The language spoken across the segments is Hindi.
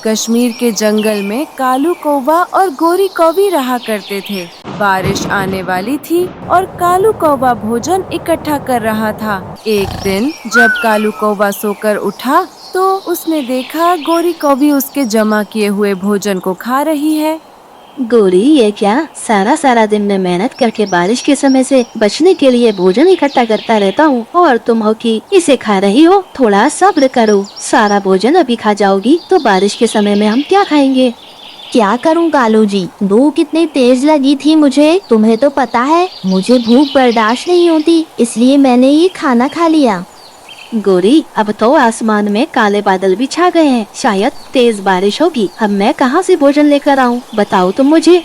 कश्मीर के जंगल में कालू कौवा और गोरी कौवी रहा करते थे। बारिश आने वाली थी और कालू कौवा भोजन इकट्ठा कर रहा था। एक दिन जब कालू कौवा सोकर उठा तो उसने देखा गोरी कौवी उसके जमा किए हुए भोजन को खा रही है। गोरी, ये क्या? सारा सारा दिन मैं मेहनत करके बारिश के समय से बचने के लिए भोजन इकट्ठा करता रहता हूँ और तुम हो कि इसे खा रही हो। थोड़ा सब्र करो, सारा भोजन अभी खा जाओगी तो बारिश के समय में हम क्या खाएंगे? क्या करूं कालू जी, भूख कितनी तेज लगी थी मुझे। तुम्हें तो पता है मुझे भूख बर्दाश्त नहीं होती, इसलिए मैंने ये खाना खा लिया। गोरी, अब तो आसमान में काले बादल भी छा गए हैं, शायद तेज बारिश होगी। अब मैं कहाँ से भोजन लेकर आऊँ, बताओ तुम मुझे।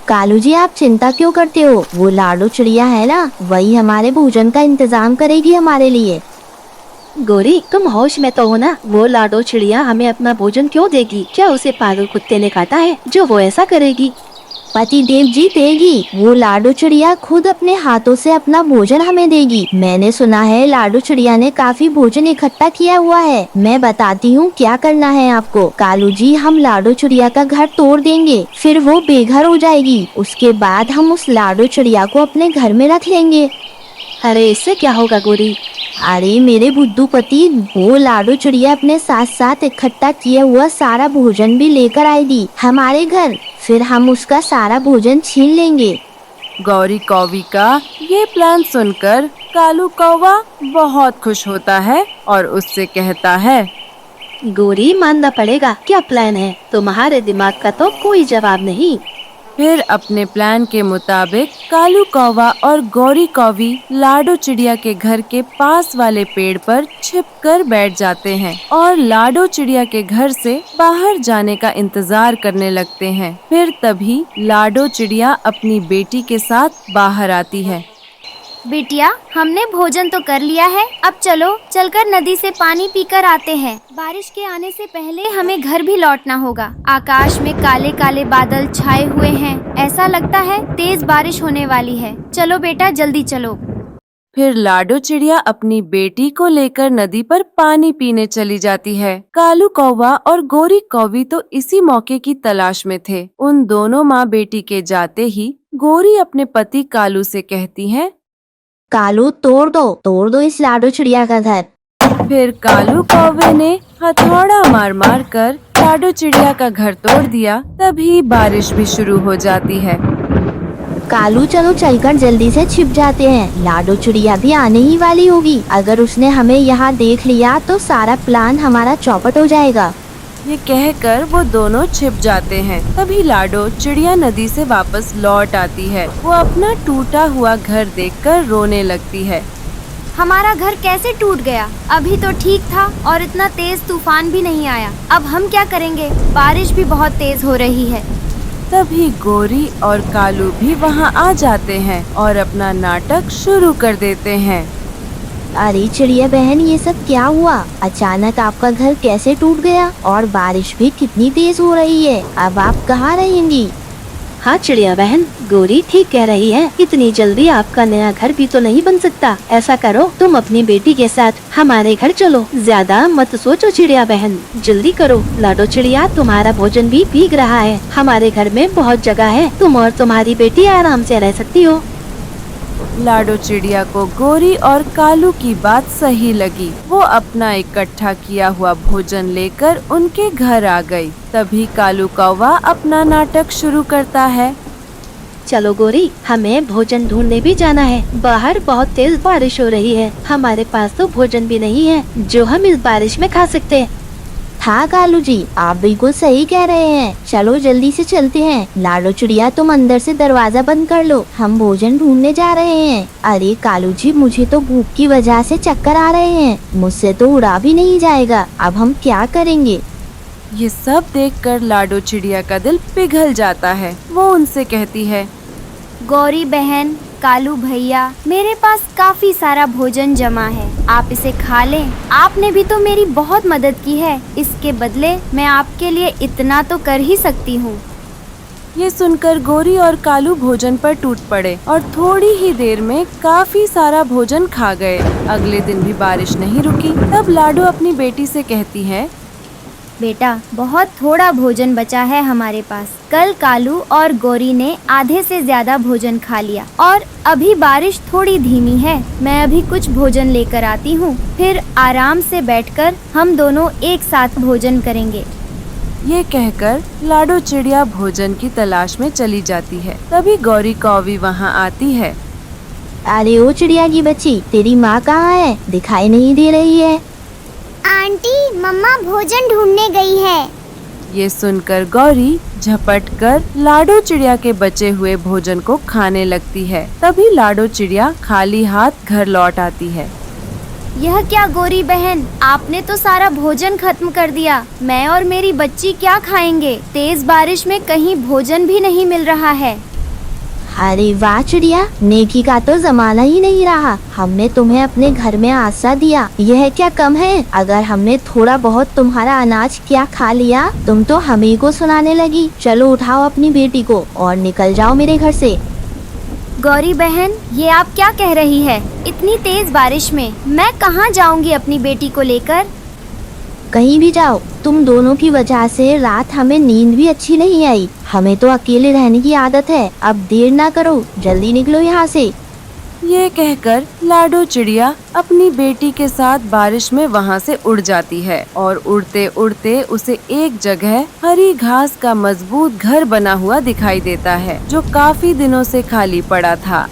कालू जी, आप चिंता क्यों करते हो? वो लाडो चिड़िया है ना, वही हमारे भोजन का इंतजाम करेगी हमारे लिए। गोरी, तुम होश में तो हो ना? वो लाडो चिड़िया हमें अपना भोजन क्यों देगी? क्या उसे पागल कुत्ते ने काटा है जो वो ऐसा करेगी? पति देव जी देगी। वो लाडो चिड़िया खुद अपने हाथों से अपना भोजन हमें देगी। मैंने सुना है लाडो चिड़िया ने काफी भोजन इकट्ठा किया हुआ है। मैं बताती हूँ क्या करना है आपको। कालू जी, हम लाडो चिड़िया का घर तोड़ देंगे, फिर वो बेघर हो जाएगी। उसके बाद हम उस लाडो चिड़िया को अपने घर में रख लेंगे। अरे, इससे क्या होगा गोरी? अरे मेरे बुद्धू पति, वो लाडो चिड़िया अपने साथ साथ इकट्ठा किया हुआ सारा भोजन भी लेकर आएगी हमारे घर, फिर हम उसका सारा भोजन छीन लेंगे। गौरी कौवी का ये प्लान सुनकर कालू कौवा बहुत खुश होता है और उससे कहता है, गोरी, मानना पड़ेगा, क्या प्लान है? तुम्हारे दिमाग का तो कोई जवाब नहीं। फिर अपने प्लान के मुताबिक कालू कौवा और गौरी कौवी लाडो चिड़िया के घर के पास वाले पेड़ पर छिपकर बैठ जाते हैं और लाडो चिड़िया के घर से बाहर जाने का इंतजार करने लगते हैं। फिर तभी लाडो चिड़िया अपनी बेटी के साथ बाहर आती है। बिटिया, हमने भोजन तो कर लिया है, अब चलो चलकर नदी से पानी पीकर आते हैं। बारिश के आने से पहले हमें घर भी लौटना होगा। आकाश में काले काले बादल छाए हुए हैं, ऐसा लगता है तेज बारिश होने वाली है। चलो बेटा, जल्दी चलो। फिर लाडो चिड़िया अपनी बेटी को लेकर नदी पर पानी पीने चली जाती है। कालू कौवा और गोरी कौवी तो इसी मौके की तलाश में थे। उन दोनों माँ बेटी के जाते ही गोरी अपने पति कालू से कहती है, कालू, तोड़ दो इस लाडो चिड़िया का घर। फिर कालू कौवे ने हथौड़ा मार मार कर लाडो चिड़िया का घर तोड़ दिया। तभी बारिश भी शुरू हो जाती है। कालू, चलो चलकर जल्दी से छिप जाते हैं। लाडो चिड़िया भी आने ही वाली होगी। अगर उसने हमें यहाँ देख लिया तो सारा प्लान हमारा चौपट हो जाएगा। ये कहकर वो दोनों छिप जाते हैं। तभी लाडो चिड़िया नदी से वापस लौट आती है। वो अपना टूटा हुआ घर देखकर रोने लगती है। हमारा घर कैसे टूट गया? अभी तो ठीक था और इतना तेज तूफान भी नहीं आया। अब हम क्या करेंगे? बारिश भी बहुत तेज हो रही है। तभी गोरी और कालू भी वहाँ आ जाते हैं और अपना नाटक शुरू कर देते हैं। अरे चिड़िया बहन, ये सब क्या हुआ? अचानक आपका घर कैसे टूट गया? और बारिश भी कितनी तेज हो रही है। अब आप कहाँ रहेंगी? हाँ चिड़िया बहन, गोरी ठीक कह रही है। इतनी जल्दी आपका नया घर भी तो नहीं बन सकता। ऐसा करो, तुम अपनी बेटी के साथ हमारे घर चलो। ज्यादा मत सोचो चिड़िया बहन, जल्दी करो। लाडो चिड़िया, तुम्हारा भोजन भी भीग रहा है। हमारे घर में बहुत जगह है, तुम और तुम्हारी बेटी आराम से रह सकती हो। लाडो चिड़िया को गोरी और कालू की बात सही लगी। वो अपना इकट्ठा किया हुआ भोजन लेकर उनके घर आ गई। तभी कालू कौवा अपना नाटक शुरू करता है। चलो गोरी, हमें भोजन ढूंढने भी जाना है। बाहर बहुत तेज बारिश हो रही है। हमारे पास तो भोजन भी नहीं है जो हम इस बारिश में खा सकते हैं। हाँ कालू जी, आप बिल्कुल सही कह रहे हैं। चलो जल्दी से चलते हैं। लाडो चिड़िया, तुम अंदर से दरवाजा बंद कर लो, हम भोजन ढूंढने जा रहे हैं। अरे कालू जी, मुझे तो भूख की वजह से चक्कर आ रहे हैं। मुझसे तो उड़ा भी नहीं जाएगा। अब हम क्या करेंगे? ये सब देखकर लाडो चिड़िया का दिल पिघल जाता है। वो उनसे कहती है, गौरी बहन, कालू भैया, मेरे पास काफी सारा भोजन जमा है, आप इसे खा लें। आपने भी तो मेरी बहुत मदद की है, इसके बदले मैं आपके लिए इतना तो कर ही सकती हूँ। ये सुनकर गोरी और कालू भोजन पर टूट पड़े और थोड़ी ही देर में काफी सारा भोजन खा गए। अगले दिन भी बारिश नहीं रुकी। तब लाडो अपनी बेटी से कहती है, बेटा, बहुत थोड़ा भोजन बचा है हमारे पास। कल कालू और गौरी ने आधे से ज्यादा भोजन खा लिया और अभी बारिश थोड़ी धीमी है। मैं अभी कुछ भोजन लेकर आती हूँ, फिर आराम से बैठकर हम दोनों एक साथ भोजन करेंगे। ये कहकर लाडो चिड़िया भोजन की तलाश में चली जाती है। तभी गौरी कौवी वहाँ आती है। अरे ओ चिड़िया की बच्ची, तेरी माँ कहाँ है? दिखाई नहीं दे रही है। आंटी, मम्मा भोजन ढूंढने गई है। ये सुनकर गौरी झपट कर लाडो चिड़िया के बचे हुए भोजन को खाने लगती है। तभी लाडो चिड़िया खाली हाथ घर लौट आती है। यह क्या गौरी बहन, आपने तो सारा भोजन खत्म कर दिया। मैं और मेरी बच्ची क्या खाएंगे? तेज बारिश में कहीं भोजन भी नहीं मिल रहा है। अरे वाह चिड़िया, नेकी का तो जमाना ही नहीं रहा। हमने तुम्हें अपने घर में आसरा दिया, यह क्या कम है? अगर हमने थोड़ा बहुत तुम्हारा अनाज क्या खा लिया, तुम तो हमें को सुनाने लगी। चलो उठाओ अपनी बेटी को और निकल जाओ मेरे घर से। गौरी बहन, ये आप क्या कह रही है? इतनी तेज बारिश में मैं कहाँ जाऊँगी अपनी बेटी को लेकर? कहीं भी जाओ, तुम दोनों की वजह से रात हमें नींद भी अच्छी नहीं आई। हमें तो अकेले रहने की आदत है। अब देर ना करो, जल्दी निकलो यहाँ से। ये कहकर लाडो चिड़िया अपनी बेटी के साथ बारिश में वहाँ से उड़ जाती है और उड़ते उड़ते उसे एक जगह हरी घास का मजबूत घर बना हुआ दिखाई देता है, जो काफी दिनों से खाली पड़ा था।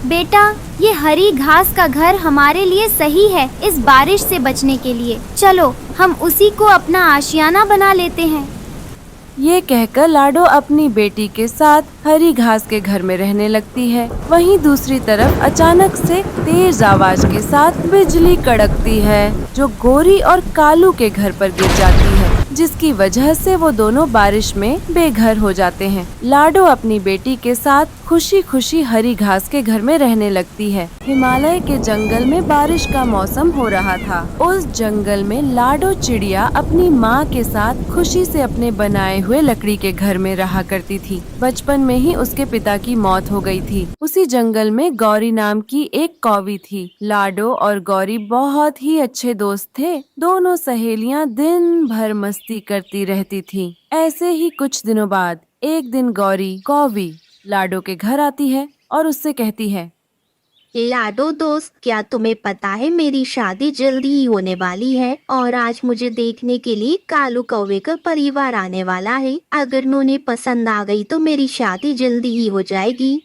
बेटा, ये हरी घास का घर हमारे लिए सही है इस बारिश से बचने के लिए। चलो हम उसी को अपना आशियाना बना लेते हैं। ये कहकर लाडो अपनी बेटी के साथ हरी घास के घर में रहने लगती है। वहीं दूसरी तरफ अचानक से तेज आवाज के साथ बिजली कड़कती है, जो गौरी और कालू के घर पर गिर जाती है, जिसकी वजह से वो दोनों बारिश में बेघर हो जाते हैं। लाडो अपनी बेटी के साथ खुशी खुशी हरी घास के घर में रहने लगती है। हिमालय के जंगल में बारिश का मौसम हो रहा था। उस जंगल में लाडो चिड़िया अपनी माँ के साथ खुशी से अपने बनाए हुए लकड़ी के घर में रहा करती थी। बचपन में ही उसके पिता की मौत हो गई थी। उसी जंगल में गौरी नाम की एक कौवी थी। लाडो और गौरी बहुत ही अच्छे दोस्त थे। दोनों सहेलियां दिन भर मस्ती करती रहती थी। ऐसे ही कुछ दिनों बाद एक दिन गौरी कौवी लाडो के घर आती है और उससे कहती है, लाडो दोस्त, क्या तुम्हें पता है मेरी शादी जल्दी ही होने वाली है और आज मुझे देखने के लिए कालू कौवे का परिवार आने वाला है। अगर उन्हें पसंद आ गई तो मेरी शादी जल्दी ही हो जाएगी।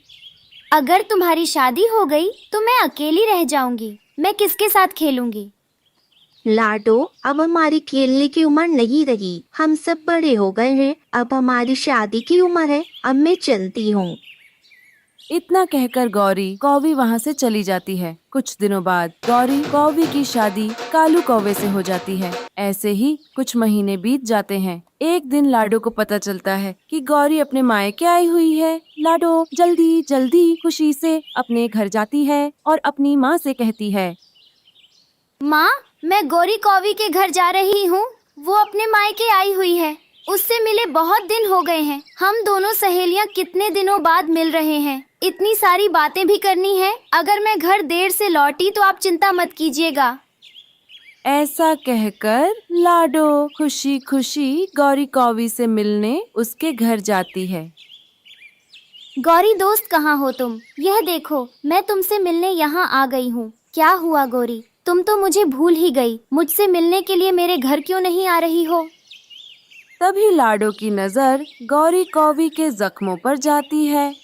अगर तुम्हारी शादी हो गई तो मैं अकेली रह जाऊंगी। मैं किसके साथ खेलूंगी? लाडो, अब हमारी खेलने की उम्र नहीं रही। हम सब बड़े हो गए हैं। अब हमारी शादी की उम्र है। अब मैं चलती हूँ। इतना कहकर गौरी कौवी वहाँ से चली जाती है। कुछ दिनों बाद गौरी कौवी की शादी कालू कौवे से हो जाती है। ऐसे ही कुछ महीने बीत जाते हैं। एक दिन लाडो को पता चलता है कि गौरी अपने मायके आई हुई है। लाडो जल्दी जल्दी खुशी से अपने घर जाती है और अपनी माँ से कहती है, माँ, मैं गौरी कौवी के घर जा रही हूँ। वो अपने मायके आई हुई है। उससे मिले बहुत दिन हो गए हैं। हम दोनों सहेलियाँ कितने दिनों बाद मिल रहे हैं। इतनी सारी बातें भी करनी है। अगर मैं घर देर से लौटी तो आप चिंता मत कीजिएगा। ऐसा कहकर लाडो खुशी खुशी गौरी कौवी से मिलने उसके घर जाती है। गौरी दोस्त, कहाँ हो तुम? यह देखो, मैं तुमसे मिलने यहाँ आ गई हूँ। क्या हुआ गौरी, तुम तो मुझे भूल ही गई। मुझसे मिलने के लिए मेरे घर क्यों नहीं आ रही हो? तभी लाडो की नजर गौरी कौवी के जख्मों पर जाती है।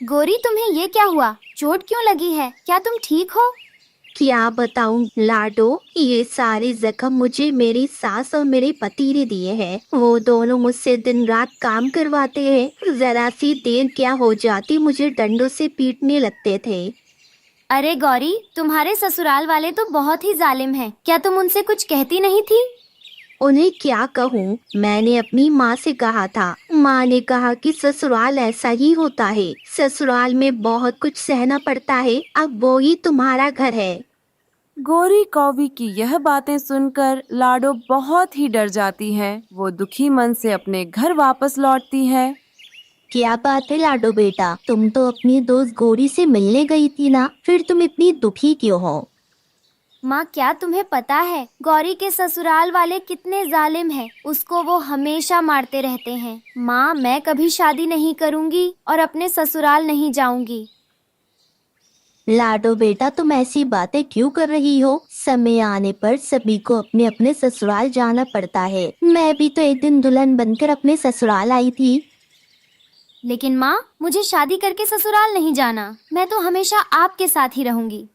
गौरी, तुम्हें ये क्या हुआ? चोट क्यों लगी है? क्या तुम ठीक हो? क्या बताऊं लाडो, ये सारे जख्म मुझे मेरी सास और मेरे पति ने दिए हैं। वो दोनों मुझसे दिन रात काम करवाते हैं। जरा सी देर क्या हो जाती मुझे डंडों से पीटने लगते थे। अरे गौरी, तुम्हारे ससुराल वाले तो बहुत ही जालिम हैं। क्या तुम उनसे कुछ कहती नहीं थी? उन्हें क्या कहूँ, मैंने अपनी माँ से कहा था। माँ ने कहा कि ससुराल ऐसा ही होता है। ससुराल में बहुत कुछ सहना पड़ता है। अब वो ही तुम्हारा घर है। गौरी कौवी की यह बातें सुनकर लाडो बहुत ही डर जाती है। वो दुखी मन से अपने घर वापस लौटती है। क्या बात है लाडो बेटा, तुम तो अपनी दोस्त गौरी से मिलने गई थी ना, फिर तुम इतनी दुखी क्यों हो? माँ, क्या तुम्हें पता है गौरी के ससुराल वाले कितने जालिम हैं? उसको वो हमेशा मारते रहते हैं। माँ, मैं कभी शादी नहीं करूँगी और अपने ससुराल नहीं जाऊँगी। लाडो बेटा, तुम ऐसी बातें क्यों कर रही हो? समय आने पर सभी को अपने अपने ससुराल जाना पड़ता है। मैं भी तो एक दिन दुल्हन बनकर अपने ससुराल आई थी। लेकिन माँ, मुझे शादी करके ससुराल नहीं जाना। मैं तो हमेशा आपके साथ ही रहूँगी।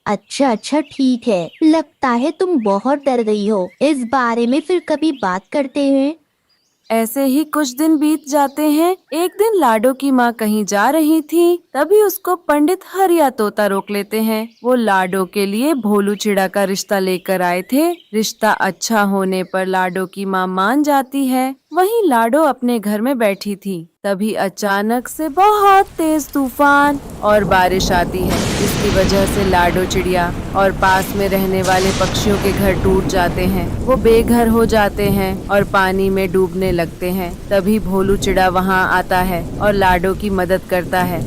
अच्छा अच्छा, ठीक है। लगता है तुम बहुत डर गई हो। इस बारे में फिर कभी बात करते हैं। ऐसे ही कुछ दिन बीत जाते हैं। एक दिन लाडो की माँ कहीं जा रही थी, तभी उसको पंडित हरिया तोता रोक लेते हैं। वो लाडो के लिए भोलू चिड़ा का रिश्ता लेकर आए थे। रिश्ता अच्छा होने पर लाडो की माँ मान जाती है। वहीं लाडो अपने घर में बैठी थी, तभी अचानक से बहुत तेज तूफान और बारिश आती है, जिसकी वजह से लाडो चिड़िया और पास में रहने वाले पक्षियों के घर टूट जाते हैं। वो बेघर हो जाते हैं और पानी में डूबने लगते हैं। तभी भोलू चिड़ा वहाँ आता है और लाडो की मदद करता है।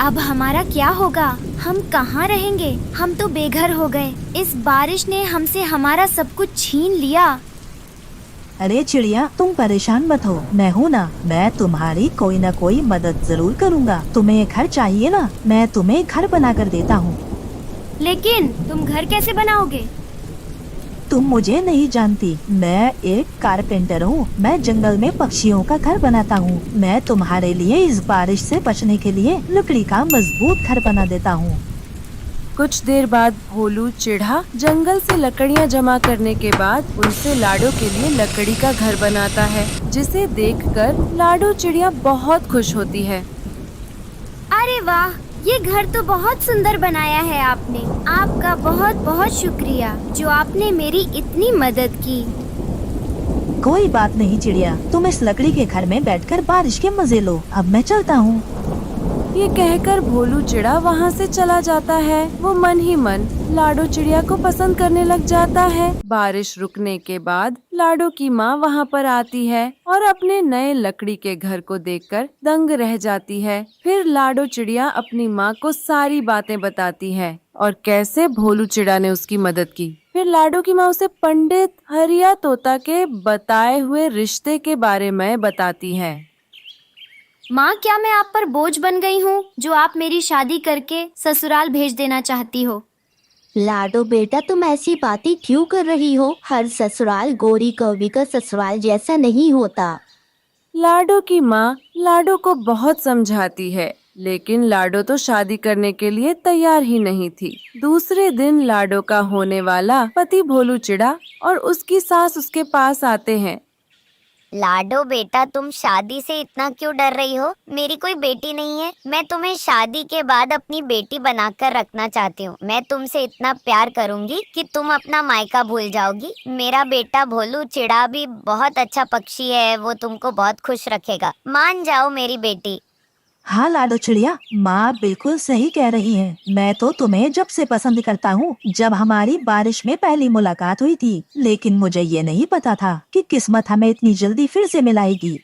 अब हमारा क्या होगा? हम कहाँ रहेंगे? हम तो बेघर हो गए। इस बारिश ने हमसे हमारा सब कुछ छीन लिया। अरे चिड़िया, तुम परेशान मत हो, मैं हूँ ना। मैं तुम्हारी कोई न कोई मदद जरूर करूँगा। तुम्हें घर चाहिए ना, मैं तुम्हें घर बना कर देता हूँ। लेकिन तुम घर कैसे बनाओगे? तुम मुझे नहीं जानती, मैं एक कारपेंटर हूँ। मैं जंगल में पक्षियों का घर बनाता हूँ। मैं तुम्हारे लिए इस बारिश से बचने के लिए लकड़ी का मजबूत घर बना देता हूँ। कुछ देर बाद भोलू चिड़ा जंगल से लकड़ियाँ जमा करने के बाद उनसे लाडो के लिए लकड़ी का घर बनाता है, जिसे देखकर लाडो चिड़िया बहुत खुश होती है। अरे वाह, ये घर तो बहुत सुंदर बनाया है आपने। आपका बहुत बहुत शुक्रिया जो आपने मेरी इतनी मदद की। कोई बात नहीं चिड़िया, तुम इस लकड़ी के घर में बैठकर बारिश के मजे लो। अब मैं चलता हूँ। ये कहकर भोलू चिड़ा वहाँ से चला जाता है। वो मन ही मन लाडो चिड़िया को पसंद करने लग जाता है। बारिश रुकने के बाद लाडो की माँ वहाँ पर आती है और अपने नए लकड़ी के घर को देखकर दंग रह जाती है। फिर लाडो चिड़िया अपनी माँ को सारी बातें बताती है और कैसे भोलू चिड़ा ने उसकी मदद की। फिर लाडो की माँ उसे पंडित हरिया तोता के बताए हुए रिश्ते के बारे में बताती है। माँ, क्या मैं आप पर बोझ बन गई हूँ जो आप मेरी शादी करके ससुराल भेज देना चाहती हो? लाडो बेटा, तुम ऐसी बातें क्यों कर रही हो? हर ससुराल गौरी कौवी का ससुराल जैसा नहीं होता। लाडो की माँ लाडो को बहुत समझाती है, लेकिन लाडो तो शादी करने के लिए तैयार ही नहीं थी। दूसरे दिन लाडो का होने वाला पति भोलू चिड़ा और उसकी सास उसके पास आते हैं। लाडो बेटा, तुम शादी से इतना क्यों डर रही हो? मेरी कोई बेटी नहीं है। मैं तुम्हें शादी के बाद अपनी बेटी बनाकर रखना चाहती हूँ। मैं तुमसे इतना प्यार करूँगी कि तुम अपना मायका भूल जाओगी। मेरा बेटा भोलू चिड़ा भी बहुत अच्छा पक्षी है, वो तुमको बहुत खुश रखेगा। मान जाओ मेरी बेटी। हाँ लाडो चिड़िया, माँ बिल्कुल सही कह रही है। मैं तो तुम्हें जब से पसंद करता हूँ, जब हमारी बारिश में पहली मुलाकात हुई थी। लेकिन मुझे ये नहीं पता था कि किस्मत हमें इतनी जल्दी फिर से मिलाएगी।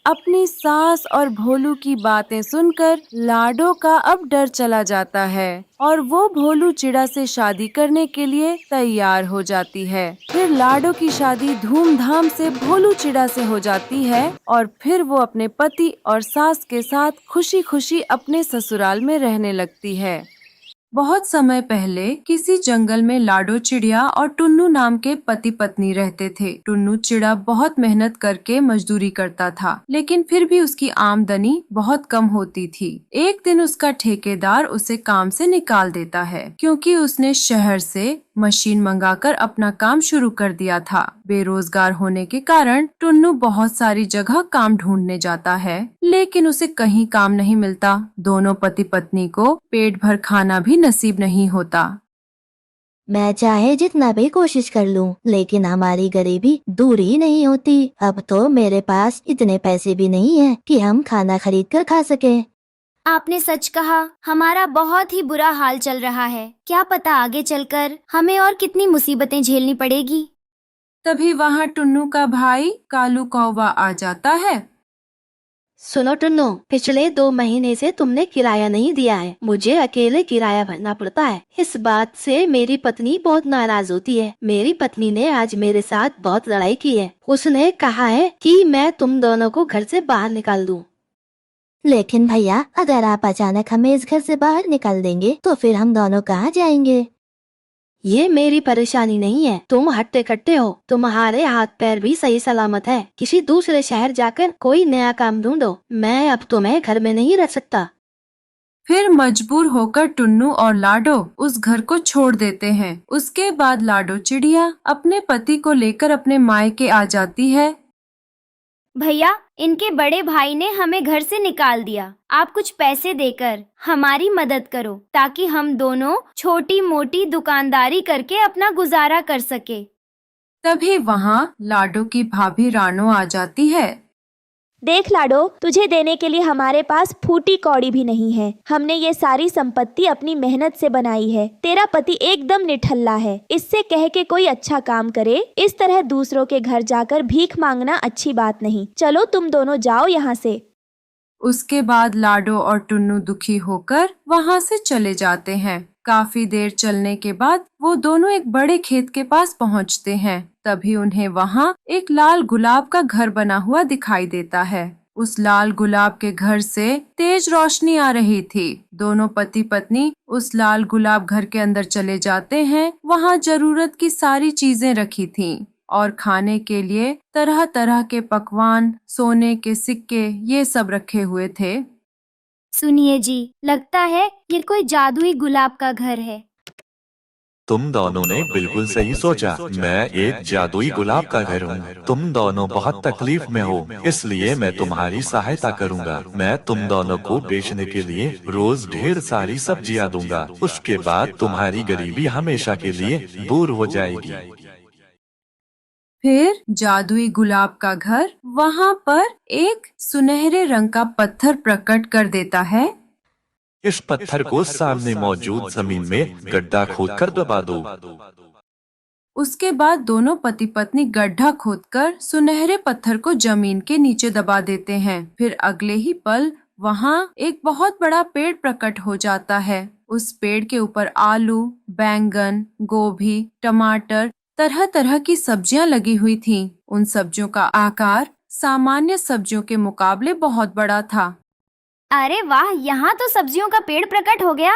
अपनी सास और भोलू की बातें सुनकर लाडो का अब डर चला जाता है और वो भोलू चिड़ा से शादी करने के लिए तैयार हो जाती है। फिर लाडो की शादी धूमधाम से भोलू चिड़ा से हो जाती है और फिर वो अपने पति और सास के साथ खुशी खुशी अपने ससुराल में रहने लगती है। बहुत समय पहले किसी जंगल में लाडो चिड़िया और टुन्नू नाम के पति पत्नी रहते थे। टुन्नू चिड़ा बहुत मेहनत करके मजदूरी करता था, लेकिन फिर भी उसकी आमदनी बहुत कम होती थी। एक दिन उसका ठेकेदार उसे काम से निकाल देता है, क्योंकि उसने शहर से मशीन मंगाकर अपना काम शुरू कर दिया था। बेरोजगार होने के कारण टुन्नू बहुत सारी जगह काम ढूंढने जाता है, लेकिन उसे कहीं काम नहीं मिलता। दोनों पति पत्नी को पेट भर खाना भी नसीब नहीं होता। मैं चाहे जितना भी कोशिश कर लूं, लेकिन हमारी गरीबी दूर ही नहीं होती। अब तो मेरे पास इतने पैसे भी नहीं हैं कि हम खाना खरीद कर खा सकें। आपने सच कहा, हमारा बहुत ही बुरा हाल चल रहा है। क्या पता आगे चलकर हमें और कितनी मुसीबतें झेलनी पड़ेगी। तभी वहाँ टुन्नू का भाई कालू कौवा आ जाता है। सुनो टुन्नू, पिछले 2 महीने से तुमने किराया नहीं दिया है। मुझे अकेले किराया भरना पड़ता है। इस बात से मेरी पत्नी बहुत नाराज होती है। मेरी पत्नी ने आज मेरे साथ बहुत लड़ाई की है। उसने कहा है कि मैं तुम दोनों को घर से बाहर निकाल दूं। लेकिन भैया, अगर आप अचानक हमें इस घर से बाहर निकाल देंगे तो फिर हम दोनों कहाँ जाएंगे? ये मेरी परेशानी नहीं है। तुम हट्टे कट्टे हो, तुम्हारे हाथ पैर भी सही सलामत है। किसी दूसरे शहर जाकर कोई नया काम ढूंढो। मैं अब तुम्हें घर में नहीं रह सकता। फिर मजबूर होकर टुन्नू और लाडो उस घर को छोड़ देते हैं। उसके बाद लाडो चिड़िया अपने पति को लेकर अपने मायके आ जाती है। भैया, इनके बड़े भाई ने हमें घर से निकाल दिया। आप कुछ पैसे देकर हमारी मदद करो ताकि हम दोनों छोटी मोटी दुकानदारी करके अपना गुजारा कर सके। तभी वहाँ लाडो की भाभी रानो आ जाती है। देख लाडो, तुझे देने के लिए हमारे पास फूटी कौड़ी भी नहीं है। हमने ये सारी संपत्ति अपनी मेहनत से बनाई है। तेरा पति एकदम निठल्ला है। इससे कह के कोई अच्छा काम करे। इस तरह दूसरों के घर जाकर भीख मांगना अच्छी बात नहीं। चलो तुम दोनों जाओ यहाँ से। उसके बाद लाडो और टुन्नू दुखी होकर वहाँ से चले जाते हैं। काफी देर चलने के बाद वो दोनों एक बड़े खेत के पास पहुँचते हैं। तभी उन्हें वहाँ एक लाल गुलाब का घर बना हुआ दिखाई देता है। उस लाल गुलाब के घर से तेज रोशनी आ रही थी। दोनों पति पत्नी उस लाल गुलाब घर के अंदर चले जाते हैं। वहाँ जरूरत की सारी चीजें रखी थीं और खाने के लिए तरह तरह के पकवान, सोने के सिक्के, ये सब रखे हुए थे। सुनिए जी, लगता है ये कोई जादुई गुलाब का घर है। तुम दोनों ने बिल्कुल सही सोचा। मैं एक जादुई गुलाब का घर हूँ। तुम दोनों बहुत तकलीफ में हो, इसलिए मैं तुम्हारी सहायता करूँगा। मैं तुम दोनों को बेचने के लिए रोज ढेर सारी सब्जियाँ दूंगा। उसके बाद तुम्हारी गरीबी हमेशा के लिए दूर हो जाएगी। फिर जादुई गुलाब का घर वहाँ पर एक सुनहरे रंग का पत्थर प्रकट कर देता है। इस पत्थर को सामने मौजूद जमीन में गड्ढा खोदकर दबा दो। उसके बाद दोनों पति पत्नी गड्ढा खोदकर सुनहरे पत्थर को जमीन के नीचे दबा देते हैं। फिर अगले ही पल वहाँ एक बहुत बड़ा पेड़ प्रकट हो जाता है। उस पेड़ के ऊपर आलू, बैंगन, गोभी, टमाटर, तरह तरह की सब्जियां लगी हुई थीं। उन सब्जियों का आकार सामान्य सब्जियों के मुकाबले बहुत बड़ा था। अरे वाह, यहाँ तो सब्जियों का पेड़ प्रकट हो गया।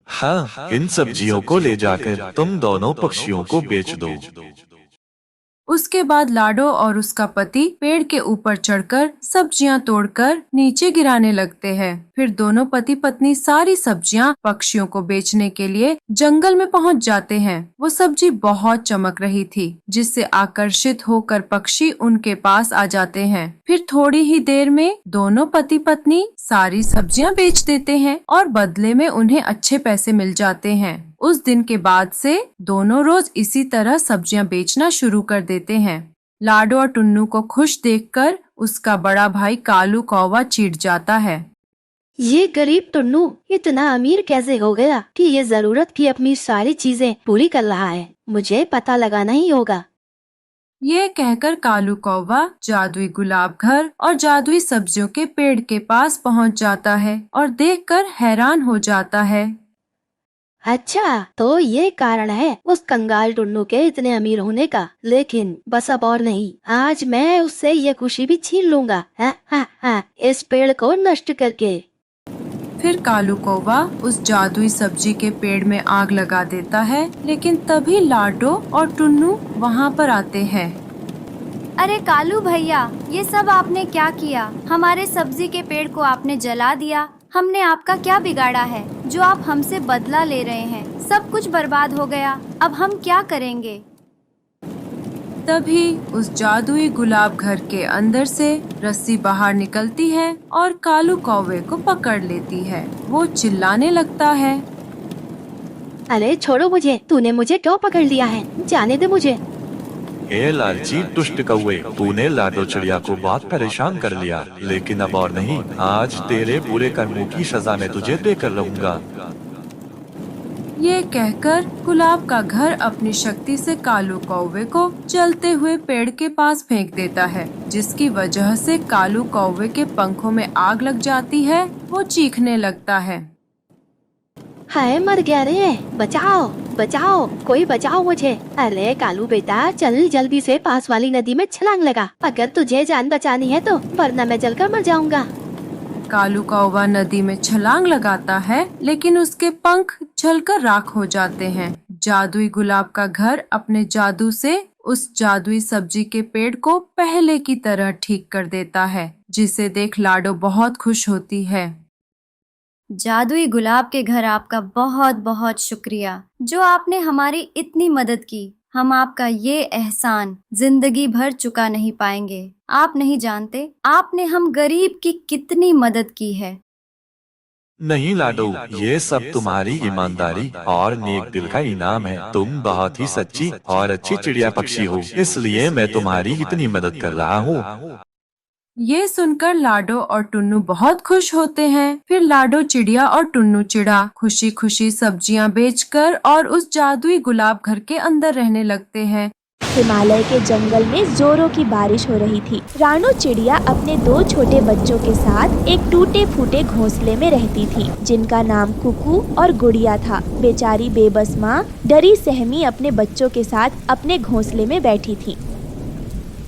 हाँ, इन सब्जियों को ले जाकर तुम दोनों पक्षियों को बेच दो। उसके बाद लाडो और उसका पति पेड़ के ऊपर चढ़कर सब्जियां तोड़कर नीचे गिराने लगते हैं। फिर दोनों पति पत्नी सारी सब्जियां पक्षियों को बेचने के लिए जंगल में पहुंच जाते हैं। वो सब्जी बहुत चमक रही थी, जिससे आकर्षित होकर पक्षी उनके पास आ जाते हैं। फिर थोड़ी ही देर में दोनों पति पत्नी सारी सब्जियां बेच देते हैं और बदले में उन्हें अच्छे पैसे मिल जाते हैं। उस दिन के बाद से दोनों रोज इसी तरह सब्जियां बेचना शुरू कर देते हैं। लाडो और टुन्नू को खुश देखकर उसका बड़ा भाई कालू कौवा चिढ़ जाता है। ये गरीब टुन्नू इतना अमीर कैसे हो गया कि ये जरूरत की अपनी सारी चीजें पूरी कर रहा है। मुझे पता लगाना ही होगा। ये कहकर कालू कौवा जादुई गुलाब घर और जादुई सब्जियों के पेड़ के पास पहुंच जाता है और देखकर हैरान हो जाता है। अच्छा, तो ये कारण है उस कंगाल टुन्नू के इतने अमीर होने का। लेकिन बस अब और नहीं, आज मैं उससे ये खुशी भी छीन लूंगा। इस पेड़ को नष्ट करके। फिर कालू कौवा उस जादुई सब्जी के पेड़ में आग लगा देता है, लेकिन तभी लाडो और टुन्नू वहाँ पर आते हैं। अरे कालू भैया, ये सब आपने क्या किया? हमारे सब्जी के पेड़ को आपने जला दिया। हमने आपका क्या बिगाड़ा है जो आप हमसे बदला ले रहे हैं? सब कुछ बर्बाद हो गया। अब हम क्या करेंगे? तभी उस जादुई गुलाब घर के अंदर से रस्सी बाहर निकलती है और कालू कौवे को पकड़ लेती है। वो चिल्लाने लगता है, अरे छोड़ो मुझे, तूने मुझे क्यों पकड़ लिया है? जाने दे मुझे। ए लालची दुष्ट कौवे, तूने लाडो चिड़िया को बहुत परेशान कर लिया, लेकिन अब और नहीं। आज तेरे बुरे कर्मों की सजा मैं तुझे देकर रहूंगा। ये कहकर गुलाब का घर अपनी शक्ति से कालू कौवे को चलते हुए पेड़ के पास फेंक देता है, जिसकी वजह से कालू कौवे के पंखों में आग लग जाती है। वो चीखने लगता है। हाय मर गया रे, बचाओ बचाओ, कोई बचाओ मुझे। अरे कालू बेटा, चल जल्दी से पास वाली नदी में छलांग लगा, अगर तुझे जान बचानी है तो, वरना मैं जलकर मर जाऊंगा। कालू कौवा नदी में छलांग लगाता है, लेकिन उसके पंख जलकर राख हो जाते हैं। जादुई गुलाब का घर अपने जादू से उस जादुई सब्जी के पेड़ को पहले की तरह ठीक कर देता है, जिसे देख लाडो बहुत खुश होती है। जादुई गुलाब के घर, आपका बहुत बहुत शुक्रिया जो आपने हमारी इतनी मदद की। हम आपका ये एहसान जिंदगी भर चुका नहीं पाएंगे। आप नहीं जानते आपने हम गरीब की कितनी मदद की है। नहीं लाडो, ये सब तुम्हारी ईमानदारी और नेक दिल का इनाम है। तुम बहुत ही सच्ची और अच्छी चिड़िया पक्षी हो, इसलिए मैं तुम्हारी इतनी मदद कर रहा हूँ। ये सुनकर लाडो और टुन्नू बहुत खुश होते हैं। फिर लाडो चिड़िया और टुन्नू चिड़ा खुशी खुशी सब्जियां बेचकर और उस जादुई गुलाब घर के अंदर रहने लगते हैं। हिमालय के जंगल में जोरों की बारिश हो रही थी। रानो चिड़िया अपने 2 छोटे बच्चों के साथ एक टूटे फूटे घोंसले में रहती थी, जिनका नाम कुकू और गुड़िया था। बेचारी बेबस माँ डरी सहमी अपने बच्चों के साथ अपने घोंसले में बैठी थी।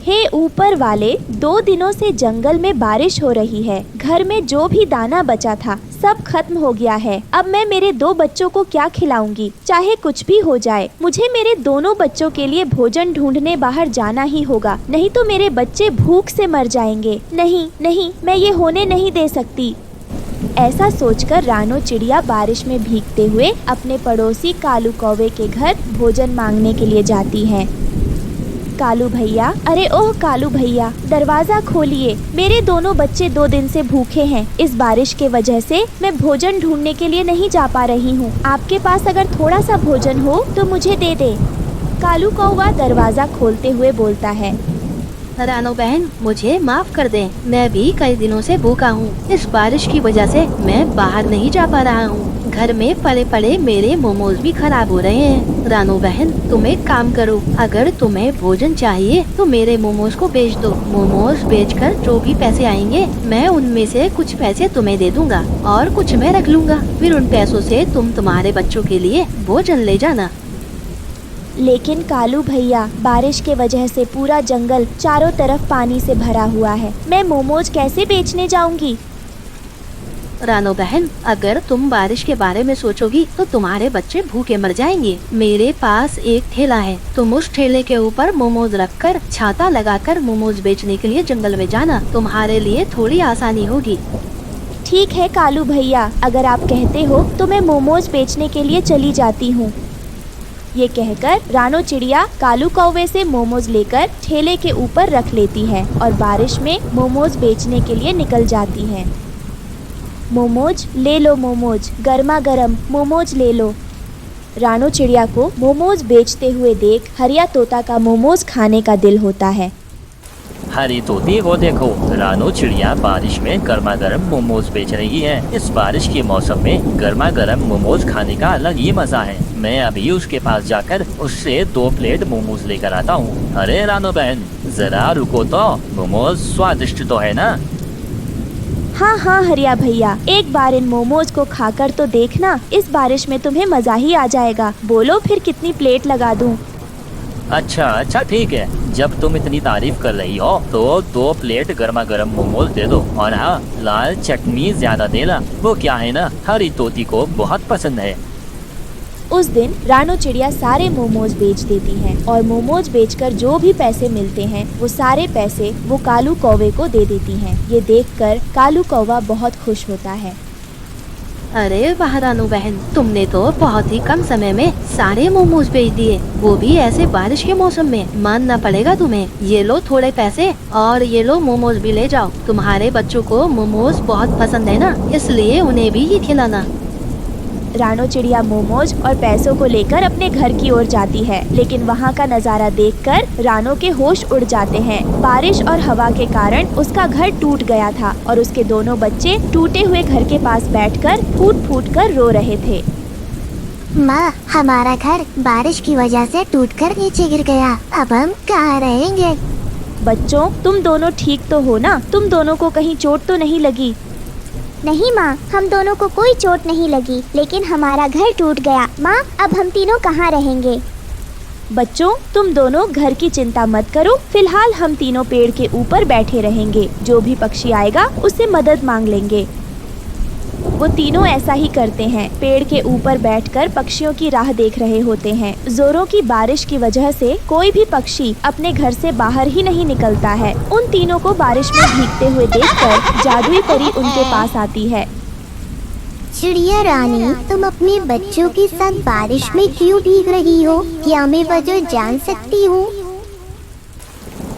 हे ऊपर वाले, 2 दिनों से जंगल में बारिश हो रही है। घर में जो भी दाना बचा था सब खत्म हो गया है। अब मैं मेरे 2 बच्चों को क्या खिलाऊंगी? चाहे कुछ भी हो जाए, मुझे मेरे दोनों बच्चों के लिए भोजन ढूंढने बाहर जाना ही होगा, नहीं तो मेरे बच्चे भूख से मर जाएंगे। नहीं नहीं, मैं ये होने नहीं दे सकती। ऐसा सोचकर रानो चिड़िया बारिश में भीगते हुए अपने पड़ोसी कालू कौवे के घर भोजन मांगने के लिए जाती है। कालू भैया, अरे ओह कालू भैया, दरवाजा खोलिए, मेरे दोनों बच्चे 2 दिन से भूखे हैं। इस बारिश के वजह से मैं भोजन ढूंढने के लिए नहीं जा पा रही हूँ। आपके पास अगर थोड़ा सा भोजन हो तो मुझे दे दे। कालू कौवा दरवाजा खोलते हुए बोलता है। रानो बहन, मुझे माफ कर दें, मैं भी कई दिनों से भूखा हूँ। इस बारिश की वजह से मैं बाहर नहीं जा पा रहा हूँ। घर में पड़े पड़े मेरे मोमोज भी खराब हो रहे हैं। रानो बहन, तुम एक काम करो, अगर तुम्हें भोजन चाहिए तो मेरे मोमोज को बेच दो। मोमोज बेचकर जो भी पैसे आएंगे मैं उनमें से कुछ पैसे तुम्हें दे दूंगा और कुछ मैं रख लूंगा। फिर उन पैसों से तुम तुम्हारे बच्चों के लिए भोजन ले जाना। लेकिन कालू भैया, बारिश के वजह से पूरा जंगल चारों तरफ पानी से भरा हुआ है, मैं मोमोज कैसे बेचने जाऊंगी? रानो बहन, अगर तुम बारिश के बारे में सोचोगी तो तुम्हारे बच्चे भूखे मर जाएंगे। मेरे पास एक ठेला है, तुम उस ठेले के ऊपर मोमोज रखकर छाता लगाकर मोमोज बेचने के लिए जंगल में जाना, तुम्हारे लिए थोड़ी आसानी होगी। ठीक है कालू भैया, अगर आप कहते हो तो मैं मोमोज बेचने के लिए चली जाती हूँ। ये कहकर रानो चिड़िया कालू कौवे से मोमोज लेकर ठेले के ऊपर रख लेती है और बारिश में मोमोज बेचने के लिए निकल जाती है। मोमोज ले लो, मोमोज गर्मा गर्म मोमोज ले लो। रानो चिड़िया को मोमोज बेचते हुए देख हरिया तोता का मोमोज खाने का दिल होता है। हरी तोती को देखो, रानो चिड़िया बारिश में गर्मा गर्म मोमोज बेच रही है। इस बारिश के मौसम में गर्मा गर्म मोमोज खाने का अलग ही मजा है। मैं अभी उसके पास जाकर उससे 2 प्लेट मोमोज लेकर आता हूँ। अरे रानो बहन, जरा रुको तो, मोमोज स्वादिष्ट तो है ना? हाँ हाँ हरिया भैया, एक बार इन मोमोज को खाकर तो देखना, इस बारिश में तुम्हें मजा ही आ जाएगा। बोलो फिर कितनी प्लेट लगा दूँ? अच्छा ठीक है, जब तुम इतनी तारीफ कर रही हो तो 2 प्लेट गर्मा गर्म मोमोज दे दो। और हाँ, लाल चटनी ज्यादा देना, वो क्या है ना, हरी तोती को बहुत पसंद है। उस दिन रानो चिड़िया सारे मोमोज बेच देती है और मोमोज बेचकर जो भी पैसे मिलते हैं वो सारे पैसे वो कालू कौवे को दे देती हैं। ये देखकर कालू कौवा बहुत खुश होता है। अरे वाह रानो बहन, तुमने तो बहुत ही कम समय में सारे मोमोज बेच दिए, वो भी ऐसे बारिश के मौसम में। मानना पड़ेगा तुम्हें। ये लो थोड़े पैसे और ये लो मोमोज भी ले जाओ। तुम्हारे बच्चों को मोमोज बहुत पसंद है ना, इसलिए उन्हें भी ही खिलाना। रानो चिड़िया मोमोज और पैसों को लेकर अपने घर की ओर जाती है, लेकिन वहाँ का नज़ारा देखकर रानो के होश उड़ जाते हैं। बारिश और हवा के कारण उसका घर टूट गया था और उसके दोनों बच्चे टूटे हुए घर के पास बैठकर फूट फूट कर रो रहे थे। माँ, हमारा घर बारिश की वजह से टूटकर नीचे गिर गया। अब हम कहाँ रहेंगे? बच्चों, तुम दोनों ठीक तो हो ना? तुम दोनों को कहीं चोट तो नहीं लगी? नहीं माँ, हम दोनों को कोई चोट नहीं लगी, लेकिन हमारा घर टूट गया। माँ, अब हम तीनों कहाँ रहेंगे? बच्चों, तुम दोनों घर की चिंता मत करो। फिलहाल हम तीनों पेड़ के ऊपर बैठे रहेंगे। जो भी पक्षी आएगा उससे मदद मांग लेंगे। वो तीनों ऐसा ही करते हैं। पेड़ के ऊपर बैठकर पक्षियों की राह देख रहे होते हैं। जोरों की बारिश की वजह से कोई भी पक्षी अपने घर से बाहर ही नहीं निकलता है। उन तीनों को बारिश में भीगते हुए देखकर जादुई परी उनके पास आती है। चिड़िया रानी, तुम अपने बच्चों के साथ बारिश में क्यों भीग रही हो? क्या मैं वजह जान सकती हूँ?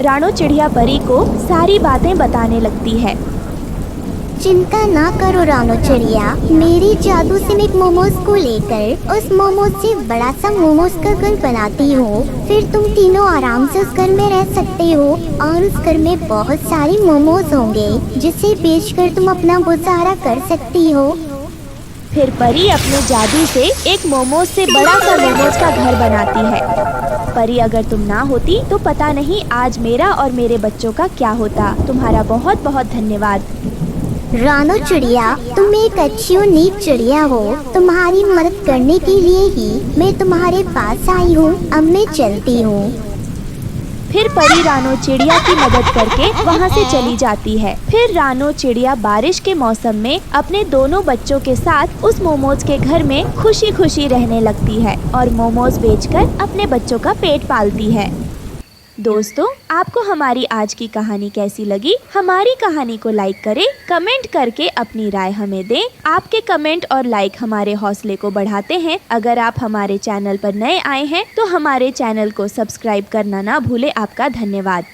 रानो चिड़िया परी को सारी बातें बताने लगती है। चिंता ना करो रानो चिड़िया, मेरे जादू से मैं एक मोमोज को लेकर उस मोमोज से बड़ा सा मोमोज का घर बनाती हूँ। फिर तुम तीनों आराम से उस घर में रह सकते हो और उस घर में बहुत सारे मोमोज होंगे जिसे बेचकर तुम अपना गुजारा कर सकती हो। फिर परी अपने जादू से एक मोमोज से बड़ा सा मोमोज का घर बनाती है। परी, अगर तुम ना होती तो पता नहीं आज मेरा और मेरे बच्चों का क्या होता। तुम्हारा बहुत बहुत धन्यवाद। रानो चिड़िया, तुम एक अच्छी और नीक चिड़िया हो। तुम्हारी मदद करने के लिए ही मैं तुम्हारे पास आई हूँ। अब मैं चलती हूँ। फिर परी रानो चिड़िया की मदद करके वहाँ से चली जाती है। फिर रानो चिड़िया बारिश के मौसम में अपने दोनों बच्चों के साथ उस मोमोज के घर में खुशी खुशी रहने लगती है और मोमोज बेचकर अपने बच्चों का पेट पालती है। दोस्तों, आपको हमारी आज की कहानी कैसी लगी? हमारी कहानी को लाइक करें, कमेंट करके अपनी राय हमें दें। आपके कमेंट और लाइक हमारे हौसले को बढ़ाते हैं। अगर आप हमारे चैनल पर नए आए हैं तो हमारे चैनल को सब्सक्राइब करना ना भूलें। आपका धन्यवाद।